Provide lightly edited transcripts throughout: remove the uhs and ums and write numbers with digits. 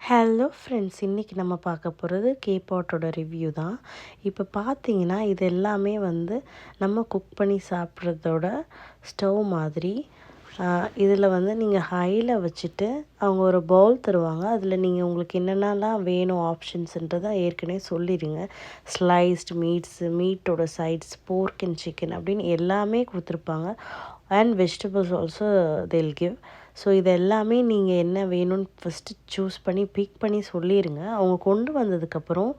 Hello friends, இன்றைக்கி நம்ம பார்க்க போகிறது கேபாட்டோட ரிவ்யூ தான். இப்போ பார்த்தீங்கன்னா இது எல்லாமே நம்ம குக் பண்ணி சாப்பிட்றதோட ஸ்டவ் மாதிரி. இதில் நீங்கள் ஹையில் வச்சுட்டு அவங்க ஒரு பவுல் தருவாங்க. அதில் நீங்கள் உங்களுக்கு என்னென்னலாம் வேணும் ஆப்ஷன்ஸுன்றதை ஏற்கனவே சொல்லிடுங்க. ஸ்லைஸ்டு மீட்டோட சைட்ஸ், போர்க் அண்ட் சிக்கன் அப்படின்னு எல்லாமே கொடுத்துருப்பாங்க. And vegetables also they'll give. So இது எல்லாமே நீங்கள் என்ன வேணும்னு ஃபஸ்ட்டு சூஸ் பண்ணி பிக் பண்ணி சொல்லிடுங்க. அவங்க கொண்டு வந்ததுக்கப்புறம்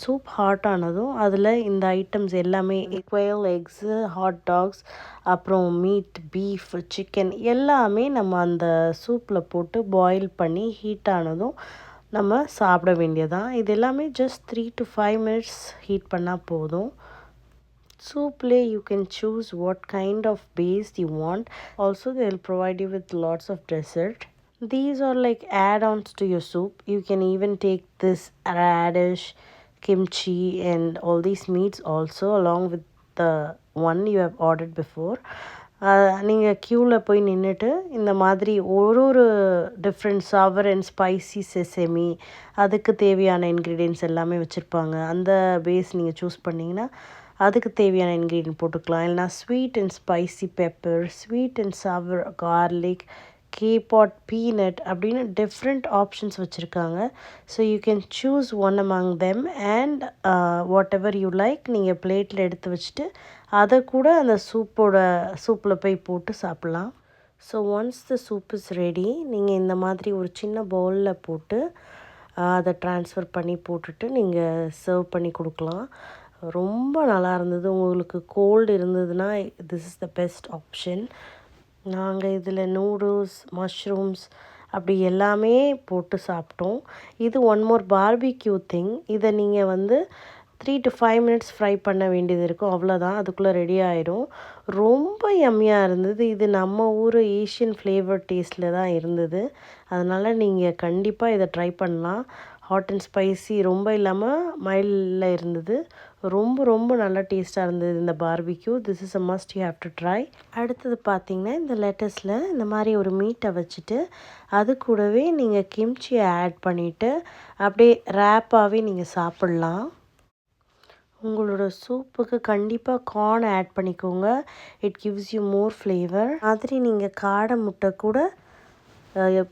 சூப் ஹாட் ஆனதும் அதில் இந்த ஐட்டம்ஸ் எல்லாமே குயல், எக்ஸு, ஹாட் டாக்ஸ், அப்புறம் மீட், பீஃப், சிக்கன் எல்லாமே நம்ம அந்த சூப்பில் போட்டு பாயில் பண்ணி ஹீட் ஆனதும் நம்ம சாப்பிட வேண்டியதான். இது எல்லாமே ஜஸ்ட் 3 to 5 minutes ஹீட் பண்ணால் போதும். Souply you can choose what kind of base you want. Also they'll provide you with lots of dessert. These are like add-ons to your soup. You can even take this radish, kimchi and all these meats also along with the one you have ordered before. நீங்கள் க்யூவில் போய் நின்றுட்டு இந்த மாதிரி ஒரு different சவர் and spicy sesame அதுக்கு தேவையான இன்க்ரீடியன்ட்ஸ் எல்லாமே வச்சுருப்பாங்க. அந்த பேஸ் நீங்கள் சூஸ் பண்ணிங்கன்னா அதுக்கு தேவையான இன்க்ரீடியன்ட் போட்டுக்கலாம். இல்லைனா sweet and spicy pepper, sweet and sour garlic, கேபாட் பீனட் அப்படின்னு டிஃப்ரெண்ட் ஆப்ஷன்ஸ் வச்சுருக்காங்க. So you can choose one among them and whatever you like நீங்கள் பிளேட்டில் எடுத்து வச்சுட்டு அதை கூட அந்த சூப்பில் போய் போட்டு சாப்பிட்லாம். So once the soup is ready, நீங்கள் இந்த மாதிரி ஒரு சின்ன பவுலில் போட்டு அதை ட்ரான்ஸ்ஃபர் பண்ணி போட்டுட்டு நீங்கள் சர்வ் பண்ணி கொடுக்கலாம். ரொம்ப நல்லா இருந்தது. உங்களுக்கு கோல்டு இருந்ததுன்னா this is the best option. நாங்கள் இதில் நூடுல்ஸ், மஷ்ரூம்ஸ் அப்படி எல்லாமே போட்டு சாப்பிட்டோம். இது ஒன் மோர் பார்பிக்யூ திங். இதை நீங்கள் 3 to 5 minutes ஃப்ரை பண்ண வேண்டியது இருக்கும். அவ்வளோதான், அதுக்குள்ளே ரெடி ஆயிடும். ரொம்ப யம்மியாக இருந்தது. இது நம்ம ஊர் ஏஷியன் ஃப்ளேவர் டேஸ்ட்டில் தான் இருந்தது. அதனால் நீங்கள் கண்டிப்பாக இதை ட்ரை பண்ணலாம். ஹாட் அண்ட் ஸ்பைசி ரொம்ப இல்லாமல் மைல்டில் இருந்தது. ரொம்ப நல்லா டேஸ்ட்டாக இருந்தது இந்த barbecue. This is a must, you have to try. அடுத்தது பார்த்திங்கன்னா இந்த லெட்டஸில் இந்த மாதிரி ஒரு மீட்டை வச்சுட்டு அது கூடவே நீங்கள் கிம்ச்சியை ஆட் பண்ணிவிட்டு அப்படியே ரேப்பாகவே நீங்கள் சாப்பிட்லாம். உங்களோட சூப்புக்கு கண்டிப்பாக கார்ன் ஆட் பண்ணிக்கோங்க. It gives you more flavour. மாதிரி நீங்கள் காடை முட்டை கூட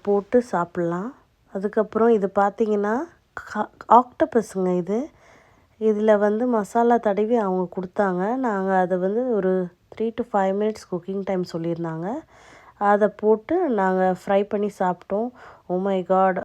போட்டு சாப்பிட்லாம். அதுக்கப்புறம் இது பார்த்திங்கன்னா ஆக்டோபஸுங்க. இதில் மசாலா தடவி அவங்க கொடுத்தாங்க. நாங்கள் அதை ஒரு 3 to 5 minutes குக்கிங் டைம் சொல்லியிருந்தாங்க. அதை போட்டு நாங்கள் ஃப்ரை பண்ணி சாப்பிட்டோம். Oh my God,